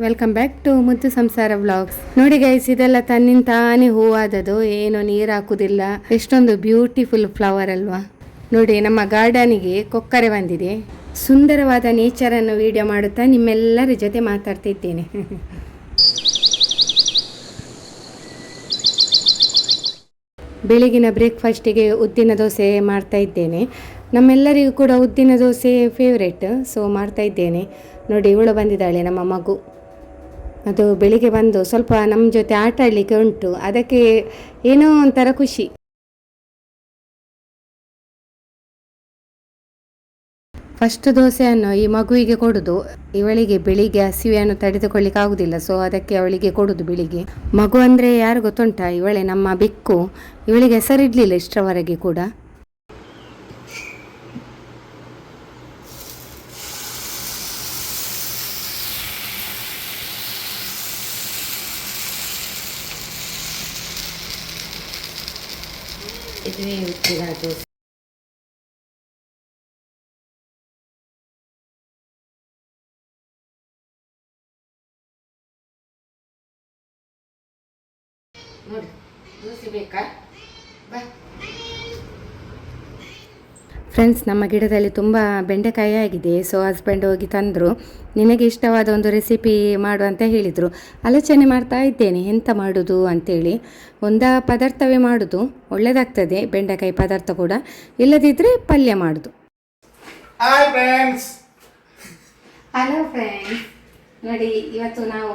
Welcome back to ಮುದ್ದು ಸಂಸಾರ vlogs. ನೋಡಿ ಗೈಸ್, ಇದೆಲ್ಲ ತನ್ನಿಂದ ತಾನೇ ಹೂವಾದದು, ಏನು ನೀರು ಹಾಕುದಿಲ್ಲ. ಎಷ್ಟೊಂದು ಬ್ಯೂಟಿಫುಲ್ ಫ್ಲವರ್ ಅಲ್ವಾ. ನೋಡಿ, ನಮ್ಮ ಗಾರ್ಡನಿಗೆ ಕೊಕ್ಕರೆ ಬಂದಿದೆ. ಸುಂದರವಾದ ನೇಚರನ್ನು ವಿಡಿಯೋ ಮಾಡುತ್ತಾ ನಿಮ್ಮೆಲ್ಲರ ಜೊತೆ ಮಾತಾಡ್ತಿದ್ದೇನೆ. ಬೆಳಗಿನ ಬ್ರೇಕ್ಫಾಸ್ಟಿಗೆ ಉದ್ದಿನ ದೋಸೆ ಮಾಡ್ತಾ ಇದ್ದೇನೆ. ನಮ್ಮೆಲ್ಲರಿಗೂ ಕೂಡ ಉದ್ದಿನ ದೋಸೆ ಫೇವ್ರೇಟ್, ಸೊ ಮಾಡ್ತಾ ಇದ್ದೇನೆ. ನೋಡಿ, ಇವಳು ಬಂದಿದ್ದಾಳೆ, ನಮ್ಮ ಮಗು. ಅದು ಬೆಳಿಗ್ಗೆ ಬಂದು ಸ್ವಲ್ಪ ನಮ್ಮ ಜೊತೆ ಆಟ ಆಡಲಿಕ್ಕೆ ಉಂಟು, ಅದಕ್ಕೆ ಏನೋ ಒಂಥರ ಖುಷಿ. ಫಸ್ಟ್ ದೋಸೆಯನ್ನು ಈ ಮಗುವಿಗೆ ಕೊಡೋದು. ಇವಳಿಗೆ ಬೆಳಿಗ್ಗೆ ಹಸಿವೆಯನ್ನು ತಡೆದುಕೊಳ್ಳಿಕ್ಕೆ ಆಗುದಿಲ್ಲ, ಸೊ ಅದಕ್ಕೆ ಅವಳಿಗೆ ಕೊಡೋದು ಬೆಳಿಗ್ಗೆ. ಮಗು ಅಂದರೆ ಯಾರು ಗೊತ್ತುಂಟಾ? ಇವಳೆ ನಮ್ಮ ಬೆಕ್ಕು. ಇವಳಿಗೆ ಹೆಸರಿಡಲಿಲ್ಲ ಇಷ್ಟರವರೆಗೆ ಕೂಡ. ಇದುವೇ ಉದ್ದಿನ ದೋಸೆ. ನೋಡಿ, ದೋಸೆ ಬೇಕಾ? ಬಾ ಫ್ರೆಂಡ್ಸ್, ನಮ್ಮ ಗಿಡದಲ್ಲಿ ತುಂಬ ಬೆಂಡೆಕಾಯಿ ಆಗಿದೆ. ಸೊ ಹಸ್ಬೆಂಡ್ ಹೋಗಿ ತಂದರು. ನಿನಗೆ ಇಷ್ಟವಾದ ಒಂದು ರೆಸಿಪಿ ಮಾಡು ಅಂತ ಹೇಳಿದರು. ಆಲೋಚನೆ ಮಾಡ್ತಾ ಇದ್ದೇನೆ ಎಂತ ಮಾಡೋದು ಅಂತೇಳಿ. ಒಂದ ಪದಾರ್ಥವೇ ಮಾಡೋದು ಒಳ್ಳೆಯದಾಗ್ತದೆ, ಬೆಂಡೆಕಾಯಿ ಪದಾರ್ಥ ಕೂಡ. ಇಲ್ಲದಿದ್ದರೆ ಪಲ್ಯ ಮಾಡೋದು. ಹಲೋ ಫ್ರೆಂಡ್ಸ್, ನೋಡಿ ಇವತ್ತು ನಾವು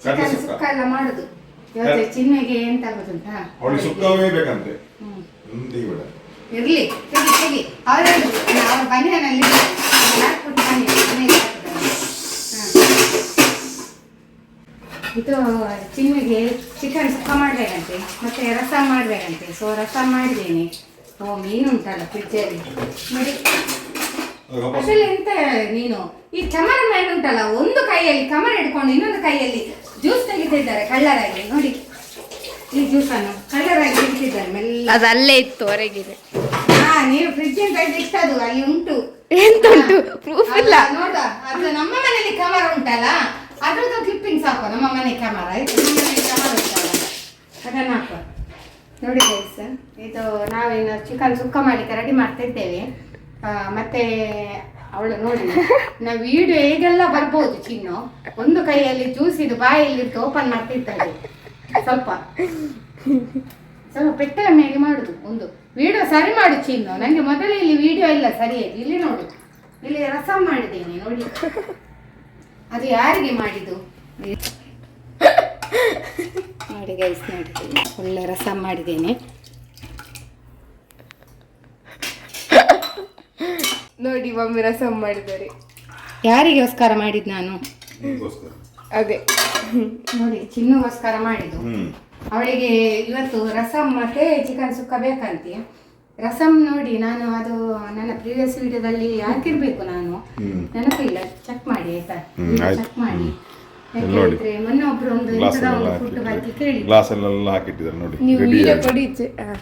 ಚಿಕನ್ ಸುಕ್ಕ ಎಲ್ಲ ಮಾಡೋದು. ಇವತ್ತು ಚಿನ್ನೆಗೆ ಎಂತ ಆಗೋದುಂಟಾ? ಇರ್ಲಿ, ತೆಗಿ ಅವ್ರ ಬನಿಯನಲ್ಲಿ ಹಾಕ್ಬಿಟ್ಟು ಇದು ಚಿನ್ನಿಗೆ ಚಿಕನ್ ಸುಕ್ಕ ಮಾಡಬೇಕಂತೆ, ಮತ್ತೆ ರಸಮ್ ಮಾಡಬೇಕಂತೆ. ಸೊ ರಸಮ್ ಮಾಡಿದ್ದೇನೆ. ಓ, ಮೀನುಂಟಲ್ಲ ಫ್ರಿಜ್ಜಲ್ಲಿ ನೋಡಿ. ಅಸಲು ಎಂತ ನೀನು ಈ ಕ್ಯಾಮರಾ ಮ್ಯಾನ್ ಉಂಟಲ್ಲ, ಒಂದು ಕೈಯಲ್ಲಿ ಕಮರ್ ಹಿಡ್ಕೊಂಡು ಇನ್ನೊಂದು ಕೈಯಲ್ಲಿ ಜ್ಯೂಸ್ ತೆಗಿತಿದ್ದಾರೆ ಕಳ್ಳರಾಗಿ. ನೋಡಿ, ಈ ಜ್ಯೂಸನ್ನು ಕಳ್ಳರಾಗಿ ತೆಗಿತಿದ್ದಾರೆ ಮೆಲ್ಲ. ಅದು ಅಲ್ಲೇ ಇತ್ತು, ಹೊರಗಿದೆ. ನೀವು ಫ್ರಿಜ್ ಅಂತ ಇಟ್ಟದು ಅಲ್ಲಿ ಉಂಟು. ಎಂತ ಉಂಟು? ಪ್ರೂಫ್ ಇಲ್ಲ. ನೋಡ, ಅದು ನಮ್ಮ ಮನೆಯಲ್ಲಿ ಕಮರ್ ಉಂಟಲ್ಲ, ಅದ್ರದ್ದು ಕ್ಲಿಪ್ಪಿಂಗ್ ಸಾಕು. ನಮ್ಮ ಮನೆ ಕಮರ್ ನಮ್ಮ ಮನೆ ಕಮರ್ ಉಂಟಲ್ಲ, ಅದನ್ನ ಹಾಕುವ. ನೋಡಿ ಗೈಸ್, ಇದು ನಾವೇನು ಚಿಕನ್ ಸುಕ್ಕ ಮಾಡಲಿಕ್ಕೆ ರೆಡಿ ಮಾಡ್ತಾ ಇದ್ದೇವೆ. ಮತ್ತೆ ಅವಳು ನೋಡಿ, ನಾವು ವಿಡಿಯೋ ಹೇಗೆಲ್ಲ ಬರ್ಬೋದು. ಚಿನ್ನು ಒಂದು ಕೈಯಲ್ಲಿ ಜ್ಯೂಸ್ ಇದು ಬಾಯಲ್ಲಿ ಓಪನ್ ಮಾಡ್ತಿರ್ತಾರೆ. ಸ್ವಲ್ಪ ಪೆಟ್ಟಲ ಮೇಲೆ ಮಾಡುದು. ಒಂದು ವಿಡಿಯೋ ಸರಿ ಮಾಡು ಚಿನ್ನು. ನನಗೆ ಮೊದಲೇ ಇಲ್ಲಿ ವಿಡಿಯೋ ಇಲ್ಲ ಸರಿಯಾಗಿ. ಇಲ್ಲಿ ನೋಡು, ಇಲ್ಲಿ ರಸಮ್ ಮಾಡಿದ್ದೇನೆ ನೋಡಿ. ಅದು ಯಾರಿಗೆ ಮಾಡಿದ್ದು ನೋಡಿ ಗೈಸ್, ನೋಡಿ ಒಳ್ಳೆ ರಸಮ್ ಮಾಡಿದ್ದೇನೆ. ನೋಡಿ ಮಮ್ಮಿ ರಸಮ್ ಮಾಡಿದ್ದಾರೆ. ಯಾರಿಗೋಸ್ಕರ ಮಾಡಿದ್ದು ನಾನು? ಅದೇ ನೋಡಿ, ಚಿನ್ನಗೋಸ್ಕರ ಮಾಡಿದ್ದು. ಅವಳಿಗೆ ಇವತ್ತು ರಸಮ್ ಮತ್ತೆ ಚಿಕನ್ ಸುಕ್ಕ ಬೇಕಂತೆ. ರಸಮ್ ನೋಡಿ, ನಾನು ಅದು ನನ್ನ ಪ್ರೀವಿಯಸ್ ವಿಡಿಯೋದಲ್ಲಿ ಹಾಕಿರ್ಬೇಕು, ನಾನು ನೆನಪಿಲ್ಲ. ಚೆಕ್ ಮಾಡಿ ಆಯ್ತಾ, ಚೆಕ್ ಮಾಡಿ. ಯಾಕಂದ್ರೆ ಮೊನ್ನೆ ಒಬ್ರು ಒಂದು ಫುಡ್ ಬಗ್ಗೆ ಕೇಳಿದ್ರು.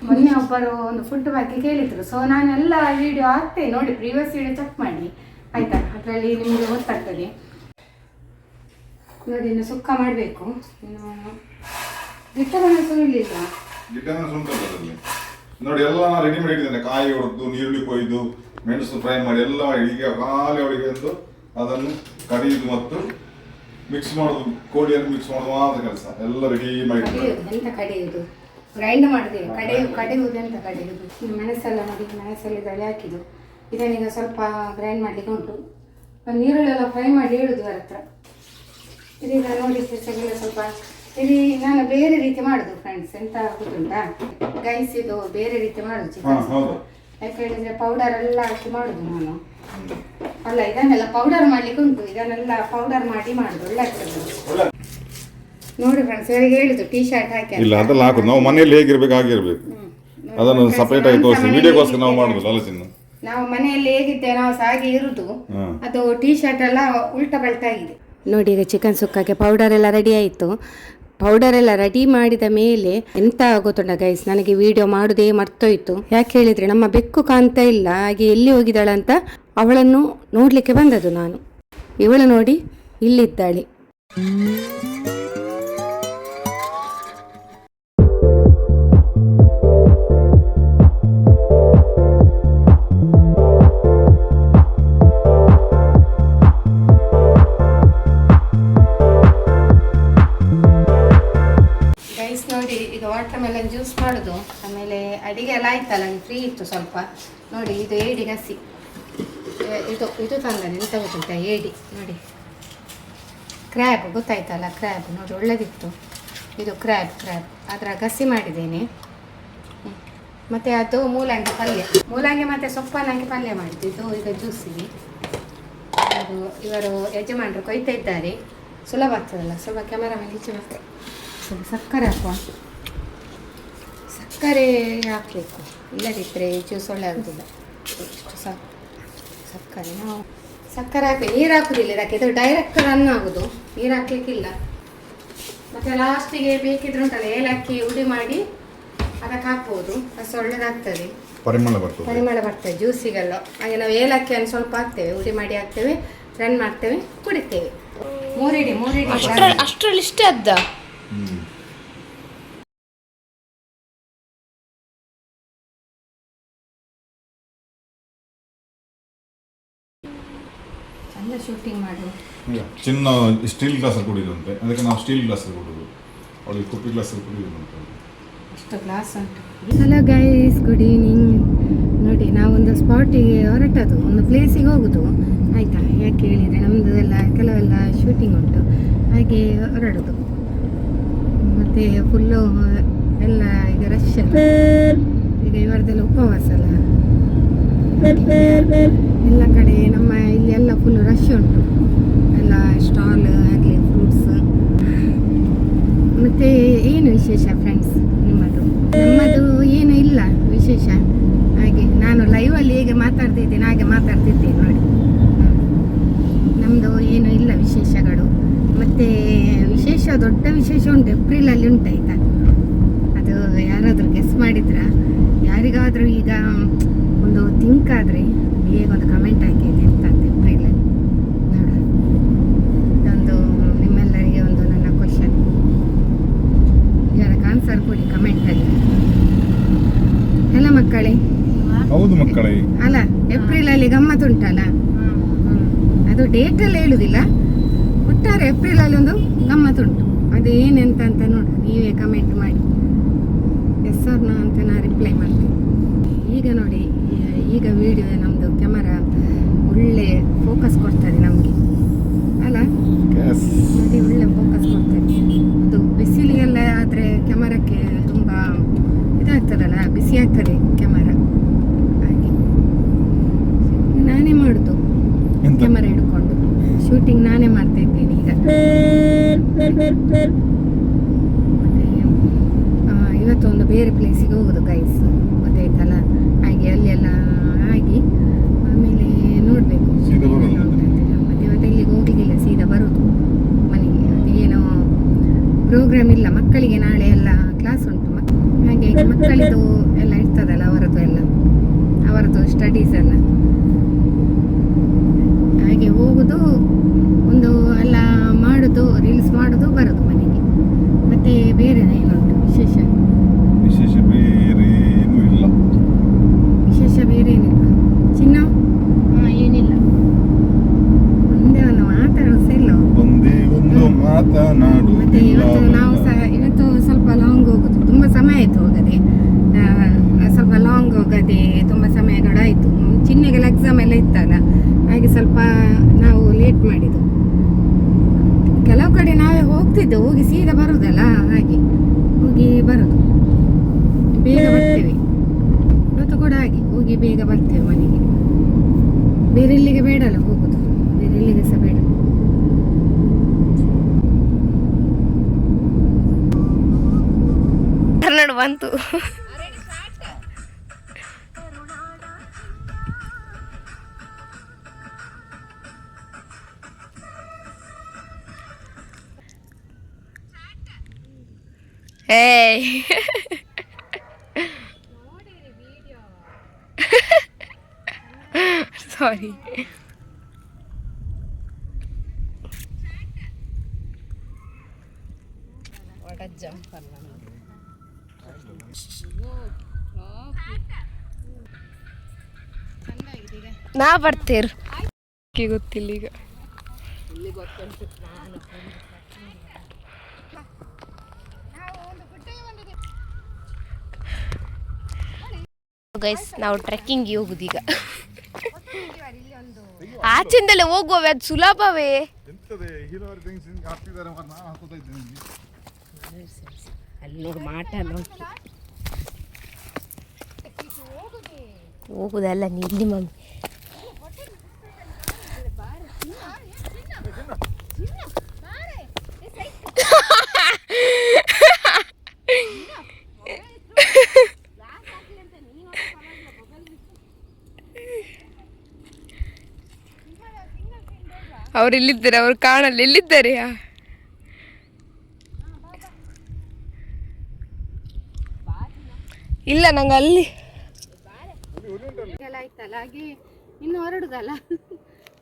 ಮೊನ್ನೆ ಒಬ್ಬರು ಒಂದು ಫುಡ್ ಬಗ್ಗೆ ಕೇಳಿದ್ರು. ಸೊ ನಾನೆಲ್ಲ ವಿಡಿಯೋ ಹಾಕ್ತೇನೆ ನೋಡಿ, ಪ್ರೀವಿಯಸ್ ವಿಡಿಯೋ ಚೆಕ್ ಮಾಡಿ ಆಯ್ತಾ. ಅದರಲ್ಲಿ ನಿಮಗೆ ಗೊತ್ತಾಗ್ತದೆ. ನೋಡಿ, ಇನ್ನು ಸುಕ್ಕ ಮಾಡಬೇಕು. ಇನ್ನು ಗಿಟ್ಟಮೆಣಸು ಇರಲಿಲ್ಲ. ನೋಡಿ, ಎಲ್ಲ ರೆಡಿಮೇಡ್ ಇಟ್ಟಿದ್ದೇನೆ. ಕಾಯಿ ಹೊಡೆದು, ನೀರುಳ್ಳಿ ಕೊಯ್ದು, ಮೆಣಸು ಫ್ರೈ ಮಾಡಿ ಎಲ್ಲ ಮಾಡಿ. ಈಗ ಖಾಲಿ ಅವಳಿಗೆ ಎಂದು ಅದನ್ನು ಕಡಿಯುದು ಮತ್ತು ಮಿಕ್ಸ್ ಮಾಡೋದು, ಕೋಳಿಯನ್ನು ಮಿಕ್ಸ್ ಮಾಡೋದು ಮಾತ್ರ ಕೆಲಸ. ಎಲ್ಲ ರೆಡಿ ಮಾಡಿ. ಎಂತ ಕಡಿಯುವುದು? ಗ್ರೈಂಡ್ ಮಾಡಿದ್ದೇವೆ. ಕಡೆಯುವುದು ಎಂತ ಕಡಿಯುವುದು? ಮೆಣಸೆಲ್ಲ ನೋಡಿ, ಮೆಣಸಲ್ಲಿ ದಳೆ ಹಾಕಿದ್ದು. ಇದನ್ನೀಗ ಸ್ವಲ್ಪ ಗ್ರೈಂಡ್ ಮಾಡಲಿಕ್ಕೆ ಉಂಟು. ನೀರುಳ್ಳೆಲ್ಲ ಫ್ರೈ ಮಾಡಿ ಹೇಳುದು ಅವರ ಹತ್ರ. ಇದೀಗ ನೋಡಿ ಸೆಸಗೆಲ್ಲ ಸ್ವಲ್ಪ ಇಲ್ಲಿ ನಾನು ಬೇರೆ ರೀತಿ ಮಾಡುದು ಫ್ರೆಂಡ್ಸ್. ಎಂತ ಗೊತ್ತುಂಟಾ ಗೈಸ್, ಇದು ಬೇರೆ ರೀತಿ ಮಾಡುದು ಚಿಕನ್. ಯಾಕೆ ಹೇಳಿದ್ರೆ ಪೌಡರ್ ಎಲ್ಲ ಹಾಕಿ ಮಾಡುದು ನಾನು. ಅಲ್ಲ, ಇದನ್ನೆಲ್ಲ ಪೌಡರ್ ಮಾಡ್ಲಿಕ್ಕೆ ಉಂಟು. ಇದನ್ನೆಲ್ಲ ಪೌಡರ್ ಮಾಡಿ ಮಾಡುದು, ಒಳ್ಳೆ ಆಗ್ತದೆ ನೋಡಿ ಫ್ರೆಂಡ್ಸ್. ಇವರಿಗೆ ಹೇಳಿದ್ದು ಟೀ ಶರ್ಟ್ ಹಾಕಿ ಇಲ್ಲ, ಅದೆಲ್ಲ ಹಾಕುದು. ನಾವು ಮನೆಯಲ್ಲಿ ಹೇಗಿರ್ಬೇಕು ಆಗಿರ್ಬೇಕು, ಅದನ್ನು ಸಪರೇಟ್ ಆಗಿ ತೋರಿಸಿ ವಿಡಿಯೋಗೋಸ್ಕರ ನಾವು ಮಾಡುದು ಆಲೋಚನೆ. ನಾವು ಮನೆಯಲ್ಲಿ ಹೇಗಿದ್ದೇವೆ ನಾವು ಸಹ ಹಾಗೆ ಇರುದು. ಅದು ಟೀ ಶರ್ಟ್ ಎಲ್ಲ ಉಲ್ಟಾ ಬಲ್ಟಾ ಆಗಿದೆ ನೋಡಿ. ಈಗ ಚಿಕನ್ ಸುಕ್ಕಕ್ಕೆ ಪೌಡರ್ ಎಲ್ಲ ರೆಡಿ ಆಯಿತು. ಪೌಡರ್ ಎಲ್ಲ ರೆಡಿ ಮಾಡಿದ ಮೇಲೆ ಎಂತ ಗೊತ್ತುಂಟ ಗೈಸ್, ನನಗೆ ವಿಡಿಯೋ ಮಾಡೋದೇ ಮರ್ತೋಯ್ತು. ಯಾಕೆ ಹೇಳಿದ್ರೆ ನಮ್ಮ ಬೆಕ್ಕು ಕಾಣ್ತಾ ಇಲ್ಲ, ಹಾಗೆ ಎಲ್ಲಿ ಹೋಗಿದ್ದಾಳಂತ ಅವಳನ್ನು ನೋಡ್ಲಿಕ್ಕೆ ಬಂದದ್ದು ನಾನು. ಇವಳು ನೋಡಿ ಇಲ್ಲಿದ್ದಾಳೆ. ಗೈಸ್ ನೋಡಿ, ಈಗ ವಾಟರ್ ಮೆಲನ್ ಜ್ಯೂಸ್ ಮಾಡೋದು. ಆಮೇಲೆ ಅಡಿಗೆ ಎಲ್ಲ ಆಯ್ತಲ್ಲ, ಫ್ರೀ ಇತ್ತು ಸ್ವಲ್ಪ. ನೋಡಿ, ಇದು ಏಡಿ ಗಸಿ, ಇದು ತಂದಾನೆ. ಎಂತ ಗೊತ್ತುಂಟ ಏಡಿ ನೋಡಿ, ಕ್ರ್ಯಾಬ್ ಗೊತ್ತಾಯ್ತಲ್ಲ, ಕ್ರ್ಯಾಬ್ ನೋಡಿ ಒಳ್ಳೆದಿತ್ತು. ಇದು ಕ್ರ್ಯಾಬ್ ಅದರ ಗಸಿ ಮಾಡಿದ್ದೇನೆ. ಮತ್ತು ಅದು ಮೂಲಂಗಿ ಪಲ್ಯ, ಮೂಲಂಗಿ ಮತ್ತು ಸೊಪ್ಪನ್ನು ಹಾಕಿ ಪಲ್ಯ ಮಾಡಿದ್ದು. ಈಗ ಜ್ಯೂಸಿಗೆ ಅದು ಇವರು ಯಜಮಾನರು ಕೊಯ್ತಾ ಇದ್ದಾರೆ. ಸುಲಭ ಆಗ್ತದಲ್ಲ, ಸ್ವಲ್ಪ ಕ್ಯಾಮರಾ ಮೇಲೆ ಈಚೆ ಬರ್ತದೆ. ಸ್ವಲ್ಪ ಸಕ್ಕರೆ ಹಾಕುವ, ಸಕ್ಕರೆ ಹಾಕಬೇಕು, ಇಲ್ಲದಿದ್ದರೆ ಜ್ಯೂಸ್ ಒಳ್ಳೆ ಆಗೋದಿಲ್ಲ. ಇಷ್ಟು ಸಾಕು ಸಕ್ಕರೆ. ನಾವು ಸಕ್ಕರೆ ಹಾಕಿ, ನೀರು ಹಾಕುವುದಿಲ್ಲ ಇದಕ್ಕೆ, ಇದು ಡೈರೆಕ್ಟ್ ರನ್ ಆಗೋದು, ನೀರು ಹಾಕಲಿಕ್ಕಿಲ್ಲ. ಮತ್ತು ಲಾಸ್ಟಿಗೆ ಬೇಕಿದ್ರೆ ಉಂಟಲ್ಲ ಏಲಕ್ಕಿ ಹುಡಿ ಮಾಡಿ ಅದಕ್ಕೆ ಹಾಕ್ಬೋದು, ಅದು ಒಳ್ಳೆದಾಗ್ತದೆ, ಪರಿಮಳ ಬರ್ತದೆ ಜ್ಯೂಸಿಗೆಲ್ಲ. ಹಾಗೆ ನಾವು ಏಲಕ್ಕಿಯನ್ನು ಸ್ವಲ್ಪ ಹಾಕ್ತೇವೆ, ಹುಡಿ ಮಾಡಿ ಹಾಕ್ತೇವೆ, ರನ್ ಮಾಡ್ತೇವೆ, ಕುಡಿತೇವೆ. ಮೂರಿಡಿ ಅಷ್ಟರಲ್ಲಿ ಇಷ್ಟ ಅದ್ದ. ಚಂದ ಶೂಟಿಂಗ್ ಮಾಡು. ಚಿನ್ನ ಸ್ಟೀಲ್ ಗ್ಲಾಸಲ್ಲಿ ಕುಡಿಯುದಂತೆ, ಅದಕ್ಕೆ ನಾವು ಸ್ಟೀಲ್ ಗ್ಲಾಸಲ್ಲಿ ಕುಡಿಯೋದು, ಅವಳಿಗೆ ಕುಪ್ಪಿ ಗ್ಲಾಸಲ್ಲಿ ಕುಡಿಯೋದಂತೆ. ಅಷ್ಟು ಗ್ಲಾಸ್ ಉಂಟು. Hello guys, good evening. ನೋಡಿ, ನಾವೊಂದು ಸ್ಪಾಟಿಗೆ ಹೊರಟದು, ಒಂದು ಪ್ಲೇಸಿಗೆ ಹೋಗೋದು ಆಯಿತಾ. ಯಾಕೆ ಹೇಳಿದರೆ ನಮ್ಮದು ಎಲ್ಲ ಕೆಲವೆಲ್ಲ ಶೂಟಿಂಗ್ ಉಂಟು, ಹಾಗೆ ಹೊರಡೋದು. ಮತ್ತು ಫುಲ್ಲು ಎಲ್ಲ ಈಗ ರಶ್ ಅಲ್ಲ, ಈಗ ಇವರದೆಲ್ಲ ಉಪವಾಸ ಅಲ್ಲ, ಎಲ್ಲ ಕಡೆ ನಮ್ಮ ಇಲ್ಲಿ ಎಲ್ಲ ಫುಲ್ ರಶ್ ಉಂಟು, ಎಲ್ಲ ಸ್ಟಾಲ್ ಆಗಲಿ ಫ್ರೂಟ್ಸ್. ಮತ್ತು ಏನು ವಿಶೇಷ ಫ್ರೆಂಡ್ಸ್ ನಿಮ್ಮದು? ನಮ್ಮದು ಏನು ಇಲ್ಲ ವಿಶೇಷ. ಹಾಗೆ ನಾನು ಲೈವಲ್ಲಿ ಹೇಗೆ ಮಾತಾಡ್ತಿದ್ದೇನೆ ಹಾಗೆ ಮಾತಾಡ್ತಿದ್ದೇನೆ ನೋಡಿ. ನಮ್ಮದು ಏನು ಇಲ್ಲ ವಿಶೇಷಗಳು. ಮತ್ತು ವಿಶೇಷ, ದೊಡ್ಡ ವಿಶೇಷ ಉಂಟು, ಏಪ್ರಿಲಲ್ಲಿ ಉಂಟಾಯ್ತಾ. ಅದು ಯಾರಾದರೂ ಗೆಸ್ ಮಾಡಿದ್ರಾ? ಯಾರಿಗಾದರೂ ಈಗ ಒಂದು ಥಿಂಕ್ ಆದರೆ ಬೇಗ ಒಂದು ಕಮೆಂಟ್ ಹಾಕಿದೆ ಅಂತ ಏಪ್ರಿಲಲ್ಲಿ ನೋಡ. ಇದೊಂದು ನಿಮ್ಮೆಲ್ಲರಿಗೆ ಒಂದು ನನ್ನ ಕ್ವಶನ್, ಇದಕ್ಕೆ ಆನ್ಸರ್ ಕೊಡಿ ಕಮೆಂಟಲ್ಲಿ. ಅಲ್ಲ ಮಕ್ಕಳೇ? ಹೌದು ಮಕ್ಕಳೇ. ಅಲ್ಲ, ಏಪ್ರಿಲಲ್ಲಿ ಗಮ್ಮತ್ತುಂಟಲ್ಲ, ಅದು ಡೇಟಲ್ಲಿ ಹೇಳುವುದಿಲ್ಲ, ಒಟ್ಟಾರೆ ಏಪ್ರಿಲಲ್ಲಿ ಒಂದು ಗಮ್ಮತ್ತುಂಟು. ಅದು ಏನೆಂತ ಅಂತ ನೋಡಿ, ನೀವೇ ಕಮೆಂಟ್ ಮಾಡಿ. ಎಸ್ ಆರ್ ನೋ ಅಂತ ನಾನು ರಿಪ್ಲೈ ಮಾಡ್ತೀನಿ. ಈಗ ನೋಡಿ, ಈಗ ವಿಡಿಯೋ ನಮ್ಮದು ಕ್ಯಾಮರಾ ಒಳ್ಳೆ ಫೋಕಸ್ ಕೊಡ್ತದೆ ನಮಗೆ ಅಲ್ಲ ನೋಡಿ, ಒಳ್ಳೆ ಫೋಕಸ್ ಕೊಡ್ತದೆ. ಅದು ಬಿಸಿಲಿಗೆಲ್ಲ ಆದರೆ ಕ್ಯಾಮರಕ್ಕೆ ತುಂಬ ಇದಾಗ್ತದಲ್ಲ, ಬಿಸಿ ಆಗ್ತದೆ ಕ್ಯಾಮರಾ. ಹಾಗೆ ನಾನೇ ಮಾಡೋದು, ಕ್ಯಾಮರಾ ಹಿಡ್ಕೊಂಡು ಶೂಟಿಂಗ್ ನಾನೇ ಮಾಡ್ತಾ ಇದ್ದೇನೆ ಈಗ. ಇವತ್ತು ಒಂದು ಬೇರೆ ಪ್ಲೇಸಿಗೆ ಹೋಗೋದು ಗೈಸ್, ಗೊತ್ತಾಯ್ತಲ್ಲ. ಹಾಗೆ ಅಲ್ಲೆಲ್ಲ ಆಗಿ ಆಮೇಲೆ ನೋಡಬೇಕು. ಮತ್ತು ಇವತ್ತು ಎಲ್ಲಿಗೆ ಹೋಗಲಿಲ್ಲ, ಸೀದಾ ಬರೋದು ಮನೆಗೆ. ಅದೇನೋ ಪ್ರೋಗ್ರಾಮ್ ಇಲ್ಲ ಮಕ್ಕಳಿಗೆ, ನಾಳೆ ಎಲ್ಲ ಕ್ಲಾಸ್ ಉಂಟು. ಹಾಗೆ ಮಕ್ಕಳಿದು ಎಲ್ಲ ಇರ್ತದಲ್ಲ, ಅವರದ್ದು ಸ್ಟಡೀಸ್ ಎಲ್ಲ. ಹಾಗೆ ಹೋಗೋದು, ಒಂದು ಎಲ್ಲ ಮಾಡೋದು, ರೀಲ್ಸ್ ಮಾಡೋದು, ಬರೋದು ಮನೆಗೆ. ಮತ್ತು ಬೇರೆ ಏನುಂಟು ವಿಶೇಷ? ವಿಶೇಷ ಬೇರೆ ಏನೂ ಇಲ್ಲ. ವಿಶೇಷ ಬೇರೆ ಏನಿಲ್ಲ ಚಿನ್ನ? ಏನಿಲ್ಲ, ಒಂದೇ ಒಂದು ಮಾತಾಡೋದು ಇಲ್ಲ, ಒಂದೇ ಒಂದು ಮಾತನಾಡು. ಮತ್ತು ಇವತ್ತು ನಾವು ಇವತ್ತು ಸ್ವಲ್ಪ ಲಾಂಗ್ ಹೋಗೋದು, ತುಂಬ ಸಮಯ ಆಯಿತು ಹೋಗದೆ, ಸ್ವಲ್ಪ ಲಾಂಗ್ ಹೋಗದೆ ತುಂಬ ಸಮಯಗಳಾಯಿತು. ಚಿನ್ನಗೆಲ್ಲ ಎಕ್ಸಾಮ್ ಎಲ್ಲ ಇತ್ತಲ್ಲ, ಹಾಗೆ ಸ್ವಲ್ಪ ನಾವು ಲೇಟ್ ಮಾಡಿದ್ದು. ಕೆಲವು ಕಡೆ ನಾವೇ ಹೋಗ್ತಿದ್ದು, ಹೋಗಿ ಸೀದಾ ಬರೋದಲ್ಲ, ಹಾಗೆ ಹೋಗಿ ಬರೋದು, ಬೇಗ ಬರ್ತೇವೆ. ಇವತ್ತು ಕೂಡ ಹಾಗೆ ಹೋಗಿ ಬೇಗ ಬರ್ತೇವೆ ಮನೆಗೆ. ಬೇರೆ ಎಲ್ಲಿಗೆ ಬೇಡಲ್ಲ ಹೋಗೋದು, ಬೇರೆ ಎಲ್ಲಿಗೆ ಸಹ ಬೇಡ. ಕನ್ನಡ ಬಂತು. Hey. Sorry. ನಾ ಬರ್ತೇರು ಗೊತ್ತಿಲ್ಲ ಈಗ. ಗೈಸ್ ನಾವು ಟ್ರೆಕ್ಕಿಂಗ್ಗೆ ಹೋಗುದು ಈಗ. ಆಚಿಂದಲೇ ಹೋಗುವವೆ, ಅದು ಸುಲಭವೇ. ಅಲ್ಲಿ ನೋಡಿ ಮಾಟ ನೋಡಿ ಹೋಗುದಲ್ಲ ಇಲ್ಲಿ ಮಮ್ಮಿ. ಅವ್ರು ಎಲ್ಲಿದ್ದಾರೆ? ಅವ್ರು ಕಾಣಲ್ಲ, ಎಲ್ಲಿದ್ದಾರೆ? ಇಲ್ಲ ನಂಗೆ ಅಲ್ಲಿ ಆಯ್ತಲ್ಲ ಹಾಗೆ ಇನ್ನು ಹೊರಡುದಲ್ಲ,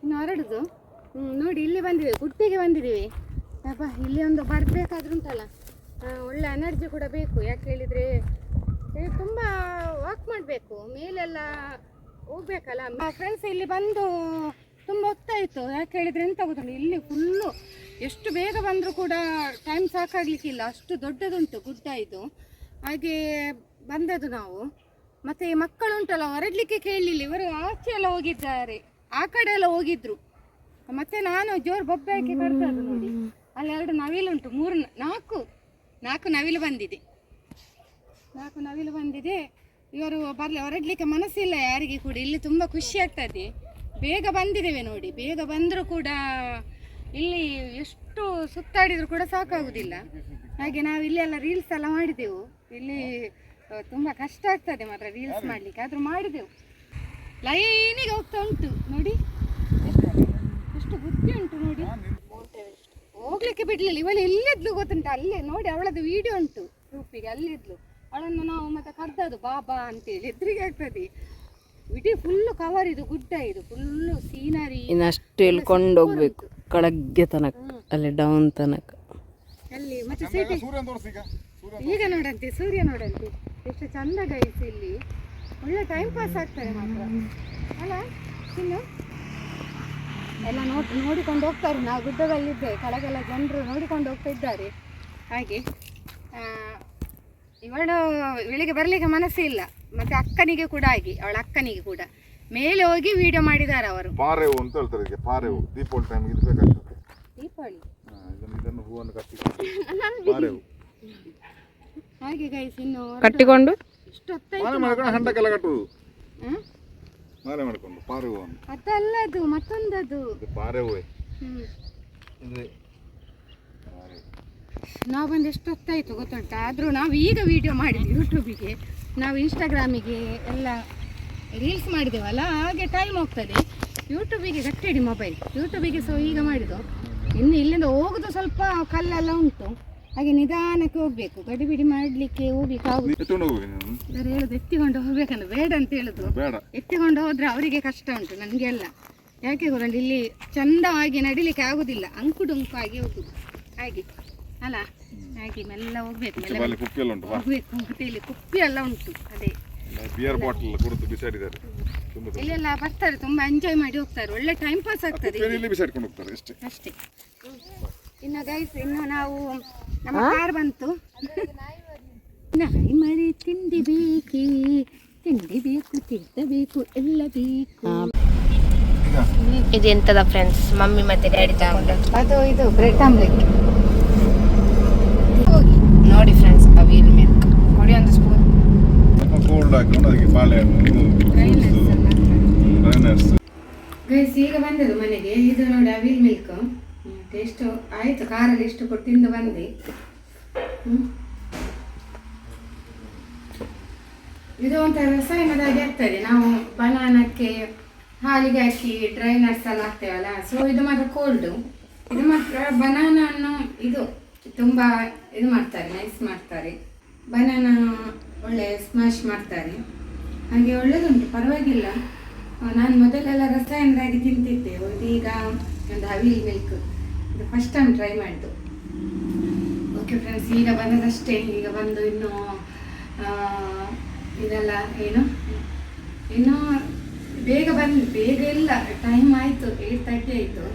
ಇನ್ನು ಹೊರಡುದು. ನೋಡಿ ಇಲ್ಲಿ ಬಂದಿದ್ದೀವಿ, ಗುಟ್ಟಿಗೆ ಬಂದಿದ್ದೀವಿ. ಅಪ್ಪ ಇಲ್ಲಿ ಒಂದು ಬರಬೇಕಾದ್ರೂ ಉಂಟಲ್ಲ ಒಳ್ಳೆ ಎನರ್ಜಿ ಕೂಡ ಬೇಕು. ಯಾಕೆ ಹೇಳಿದರೆ ತುಂಬ ವಾಕ್ ಮಾಡಬೇಕು, ಮೇಲೆಲ್ಲ ಹೋಗ್ಬೇಕಲ್ಲ. ಫ್ರೆಂಡ್ಸ್ ಇಲ್ಲಿ ಬಂದು ತುಂಬ ಹೊತ್ತಾಯಿತು. ಯಾಕೆ ಹೇಳಿದರೆ ಎಂತ ಗೊತ್ತುಂಟು, ಇಲ್ಲಿ ಫುಲ್ಲು ಎಷ್ಟು ಬೇಗ ಬಂದರೂ ಕೂಡ ಟೈಮ್ ಸಾಕಾಗಲಿಕ್ಕಿಲ್ಲ, ಅಷ್ಟು ದೊಡ್ಡದುಂಟು ಗುಡ್ಡ ಇದು. ಹಾಗೆ ಬಂದದ್ದು ನಾವು. ಮತ್ತು ಮಕ್ಕಳು ಉಂಟಲ್ಲ ಹೊರಡಲಿಕ್ಕೆ ಕೇಳಲಿಲ್ಲ, ಇವರು ಆಚೆ ಎಲ್ಲ ಹೋಗಿದ್ದಾರೆ, ಆ ಕಡೆ ಎಲ್ಲ ಹೋಗಿದ್ರು. ಮತ್ತು ನಾನು ಜೋರು ಬೊಬ್ಬೆ ಹಾಕಿ ಕರ್ತದ್ದು ನೋಡಿ, ಅಲ್ಲಿ 2 ನವಿಲುಂಟು, 4 ನವಿಲು ಬಂದಿದೆ, 4 ನವಿಲು ಬಂದಿದೆ. ಇವರು ಹೊರಡಲಿಕ್ಕೆ ಮನಸ್ಸಿಲ್ಲ ಯಾರಿಗೆ ಕೂಡ. ಇಲ್ಲಿ ತುಂಬ ಖುಷಿ ಆಗ್ತದೆ, ಬೇಗ ಬಂದಿದ್ದೇವೆ ನೋಡಿ. ಬೇಗ ಬಂದರೂ ಕೂಡ ಇಲ್ಲಿ ಎಷ್ಟು ಸುತ್ತಾಡಿದರೂ ಕೂಡ ಸಾಕಾಗುವುದಿಲ್ಲ. ಹಾಗೆ ನಾವು ಇಲ್ಲೆಲ್ಲ ರೀಲ್ಸ್ ಎಲ್ಲ ಮಾಡಿದೆವು. ಇಲ್ಲಿ ತುಂಬ ಕಷ್ಟ ಆಗ್ತದೆ ಮಾತ್ರ ರೀಲ್ಸ್ ಮಾಡಲಿಕ್ಕೆ, ಆದರೂ ಮಾಡಿದೆವು. ಲೈನಿಗೆ ಹೋಗ್ತಾ ಉಂಟು ನೋಡಿ, ಎಷ್ಟು ಬುದ್ಧಿ ಉಂಟು ನೋಡಿ. ಹೋಗ್ಲಿಕ್ಕೆ ಬಿಡಲಿಲ್ಲ. ಇವಳು ಎಲ್ಲಿದ್ಲು ಗೊತ್ತುಂಟು, ಅಲ್ಲೇ ನೋಡಿ, ಅವಳದ್ದು ವಿಡಿಯೋ ಉಂಟು ಗ್ರೂಪಿಗೆ, ಅಲ್ಲಿದ್ಲು. ಅವಳನ್ನು ನಾವು ಮತ್ತೆ ಕರೆದದು ಬಾಬಾ ಅಂತೇಳಿ, ಎದುರಿಗೆ ಆಗ್ತದೆ. ಇಡೀ ಫುಲ್ಲು ಕವರ್ ಇದು ಗುಡ್ಡ, ಇದು ಫುಲ್ಲು ಸೀನರಿ. ಇನ್ನಷ್ಟು ಎಲ್ಕೊಂಡು ಹೋಗ್ಬೇಕು ಕೆಳಗೆ ತನಕ, ಅಲ್ಲಿ ಡೌನ್ ತನಕ. ಅಲ್ಲಿ ಮತ್ತೆ ಸಿಟಿ ಈಗ ನೋಡಂತೆ, ಸೂರ್ಯ ನೋಡಂತೆ ಎಷ್ಟು ಚಂದ ಗೈಸ್. ಇಲ್ಲಿ ಒಳ್ಳೆ ಟೈಮ್ ಪಾಸ್ ಆಗ್ತಾರೆ ಮಾತ್ರ ಅಲ್ಲ. ಇನ್ನು ಎಲ್ಲ ನೋಡಿಕೊಂಡು ಹೋಗ್ತಾರೆ. ನಾವು ಗುಡ್ಡದಲ್ಲಿದ್ದೆ, ಕೆಳಗೆಲ್ಲ ಜನರು ನೋಡಿಕೊಂಡು ಹೋಗ್ತಾ ಇದ್ದಾರೆ. ಹಾಗೆ ಇವಳು ಬೆಳಿಗ್ಗೆ ಬರಲಿಕ್ಕೆ ಮನಸ್ಸು ಇಲ್ಲ. ಮತ್ತೆ ಅಕ್ಕನಿಗೆ ಕೂಡ ಆಗಿ, ಅವಳ ಅಕ್ಕನಿಗೆ ಕೂಡ ಮೇಲೆ ಹೋಗಿ ವಿಡಿಯೋ ಮಾಡಿದ್ದಾರೆ ಅವರು. ಪಾರೆವು ಅಂತ ಹೇಳ್ತಾರೆ ಇದಕ್ಕೆ, ಪಾರೆವು ದೀಪಾವಳಿ ಟೈಮ್ ಇದು ಬೇಕಾಗ್ತದೆ. ದೀಪಾವಳಿ ಇದನ್ನು ಹೂವನ್ನು ಪಾರೆವು ಹಾಗೆ ಗೈಸ್. ಇನ್ನು ಕಟ್ಟಿಕೊಂಡು ಇಷ್ಟೊತ್ತಾಯ್ತು ಹಂಡಕ್ಕೆಲ್ಲ ಕಟ್ಟುವುದು, ಮಾರೆ ಮಾಡ್ಕೊಂಡು ಪಾರೆವು ಅಂತ. ಅದಲ್ಲದು ಮತ್ತೊಂದದು ಪಾರೆವು. ನಾವು ಬಂದು ಎಷ್ಟು ಹೊತ್ತಾಯಿತು ಗೊತ್ತುಂಟ. ಆದರೂ ನಾವು ಈಗ ವಿಡಿಯೋ ಮಾಡಿದ್ವಿ ಯೂಟ್ಯೂಬಿಗೆ, ನಾವು ಇನ್ಸ್ಟಾಗ್ರಾಮಿಗೆ ಎಲ್ಲ ರೀಲ್ಸ್ ಮಾಡಿದ್ದೇವಲ್ಲ, ಹಾಗೆ ಟೈಮ್ ಹೋಗ್ತದೆ. ಯೂಟ್ಯೂಬಿಗೆ ಗಟ್ಟಿಡಿ ಮೊಬೈಲ್, ಯೂಟ್ಯೂಬಿಗೆ ಸೊ ಈಗ ಮಾಡಿದ್ದು. ಇನ್ನು ಇಲ್ಲಿಂದ ಹೋಗೋದು ಸ್ವಲ್ಪ ಕಲ್ಲೆಲ್ಲ ಉಂಟು, ಹಾಗೆ ನಿಧಾನಕ್ಕೆ ಹೋಗ್ಬೇಕು. ಗಡಿಬಿಡಿ ಮಾಡಲಿಕ್ಕೆ ಹೋಗ್ಲಿಕ್ಕೆ ಆಗುದು. ಹೇಳುದು ಎತ್ತಿಕೊಂಡು ಹೋಗ್ಬೇಕಂದ್ರೆ ಬೇಡ ಅಂತ ಹೇಳುದು. ಎತ್ತಿಕೊಂಡು ಹೋದ್ರೆ ಅವರಿಗೆ ಕಷ್ಟ ಉಂಟು, ನನಗೆಲ್ಲ ಯಾಕೆ ಗೊತ್ತುಂಟು, ಇಲ್ಲಿ ಚಂದವಾಗಿ ನಡಿಲಿಕ್ಕೆ ಆಗುದಿಲ್ಲ, ಅಂಕುಡೊಂಕಾಗಿ ಹೋಗುದು ಹಾಗೆ ಅಲ್ಲ. ಹಾಗೆ ಮೆಲ್ಲ ಹೋಗ್ಬೇಕು, ಹೋಗ್ಬೇಕು. ಮತ್ತೆ ಇಲ್ಲಿ ಕುಪ್ಪಿ ಎಲ್ಲ ಉಂಟು, ಅದೇ ಬಿಯರ್ ಬಾಟಲ್ ಕುಡಿದು ಬಿಸಾಡಿದ್ದಾರೆ. ಇಲ್ಲೆಲ್ಲ ಬರ್ತಾರೆ, ತುಂಬಾ ಎಂಜಾಯ್ ಮಾಡಿ ಹೋಗ್ತಾರೆ, ಒಳ್ಳೆ ಟೈಮ್ ಪಾಸ್ ಆಗ್ತದೆ ಅಷ್ಟೇ. ಇನ್ನು ಗೈಸ್, ಇನ್ನು ನಾವು ನಮ್ಮ ಕಾರ್ ಬಂತು. ನಾಯಿ ಮರಿ ತಿಂಡಿ ಬೇಕೇ, ತಿಂಡಿ ಬೇಕು, ತಿರ್ತಬೇಕು, ಎಲ್ಲ ಬೇಕು. ಇದೆಂತದ ಫ್ರೆಂಡ್ಸ್, ಮಮ್ಮಿ ಮತ್ತೆ ಡ್ಯಾಡಿ ತಗೊಂಡು ಅದು ಇದು ಬ್ರೆಡ್ ಆಮ್ಲೆಟ್. ನೋಡಿ ಫ್ರೆಂಡ್ಸ್, ಅವಿಲ್ ಮಿಲ್ಕ್ ಕೊಡಿ ಒಂದು ಸ್ಪೂನ್. ಕೋಲ್ಡ್ ಹಾಕೊಂಡು ಅದಕ್ಕೆ ಬಾಳೆಹಣ್ಣು, ಗೈಸ್ ಈಗ ಬಂದದ್ದು ಮನೆಗೆ. ಇದು ನೋಡಿ ಅವಿಲ್ ಮಿಲ್ಕ್, ಟೇಸ್ಟ್ ಆಯಿತು. ಕಾರಲ್ಲಿ ಎಷ್ಟು ಕೊಟ್ಟು ತಿಂದು ಬಂದೆ. ಇದು ಒಂಥರ ರಸಾಯನದಾಗಿ ಆಗ್ತದೆ. ನಾವು ಬನಾನಕ್ಕೆ ಹಾಲಿಗೆ ಹಾಕಿ ಡ್ರೈ ನಟ್ಸ್ ಎಲ್ಲ ಹಾಕ್ತೇವಲ್ಲ, ಸೊ ಇದು ಮಾತ್ರ ಕೋಲ್ಡು. ಇದು ಮಾತ್ರ ಬನಾನನ್ನು ಇದು ತುಂಬ ಇದು ಮಾಡ್ತಾರೆ, ನೈಸ್ ಮಾಡ್ತಾರೆ. ಬನಾನ ಒಳ್ಳೆ ಸ್ಮ್ಯಾಶ್ ಮಾಡ್ತಾರೆ, ಹಾಗೆ ಒಳ್ಳೆದುಂಟು, ಪರವಾಗಿಲ್ಲ. ನಾನು ಮೊದಲೆಲ್ಲ ರಸಾಯನದಾಗಿ ತಿಂತಿದ್ದೆ, ಇದೀಗ ಒಂದು ಅವಿಲ್ ಮಿಲ್ಕ್ ಇದು ಫಸ್ಟ್ ಟೈಮ್ ಟ್ರೈ ಮಾಡಿದ್ದು. ಓಕೆ ಓಕೆ ಫ್ರೆಂಡ್ಸ್, ಈಗ ಬಂದದಷ್ಟೇ. ಈಗ ಬಂದು ಇನ್ನು ಇದೆಲ್ಲ ಏನು ಇನ್ನು ಬೇಗ ಇಲ್ಲ, ಟೈಮ್ ಆಯಿತು, 8:30 ಆಯಿತು.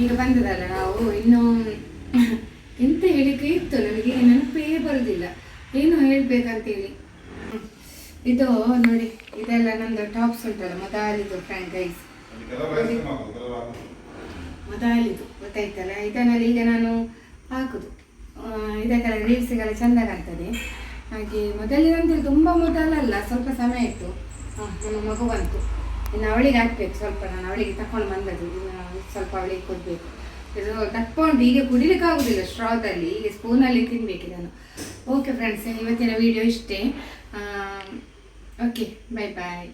ಈಗ ಬಂದದಲ್ಲ ನಾವು. ಇನ್ನು ಎಂತ ಹೇಳಿಕೆ ಇತ್ತು ನನಗೆ, ನೆನಪೇ ಬರೋದಿಲ್ಲ ಏನು ಹೇಳಬೇಕಂತೇಳಿ. ಇದು ನೋಡಿ, ಇದೆಲ್ಲ ನಂದು ಟಾಪ್ಸ್ ಉಂಟಲ್ಲ, ಮೊದಲಿದು ಫ್ರೆಂಡ್ ಗೈಸ್, ಮೊದಲಿದು ಗೊತ್ತಾಯ್ತಲ್ಲ. ಇದನ್ನೆಲ್ಲ ಈಗ ನಾನು ಹಾಕುದು, ಇದಕ್ಕೆಲ್ಲ ರೀಲ್ಸಿಗೆಲ್ಲ ಚೆಂದ ಕಾಣ್ತದೆ. ಹಾಗೆ ಮೊದಲಿನಂತೇಳಿ ತುಂಬ ಮೊದಲಲ್ಲ, ಸ್ವಲ್ಪ ಸಮಯ ಇತ್ತು. ನಮ್ಮ ಮಗು ಬಂತು, ಇನ್ನು ಅವಳಿಗೆ ಹಾಕ್ಬೇಕು ಸ್ವಲ್ಪ. ನಾನು ಅವಳಿಗೆ ತಕೊಂಡು ಬಂದದ್ದು, ಇನ್ನು ಸ್ವಲ್ಪ ಅವಳಿಗೆ ಕೊಡಬೇಕು. ಇದು ತಕ್ಕೊಂಡು ಈಗ ಕುಡಿಲಿಕ್ಕಾಗೋದಿಲ್ಲ ಸ್ಟ್ರಾದಲ್ಲಿ, ಈಗ ಸ್ಪೂನಲ್ಲಿ ತಿನ್ಬೇಕು ನಾನು. ಓಕೆ ಫ್ರೆಂಡ್ಸ್, ಇವತ್ತಿನ ವಿಡಿಯೋ ಇಷ್ಟೇ. ಓಕೆ, ಬಾಯ್ ಬಾಯ್.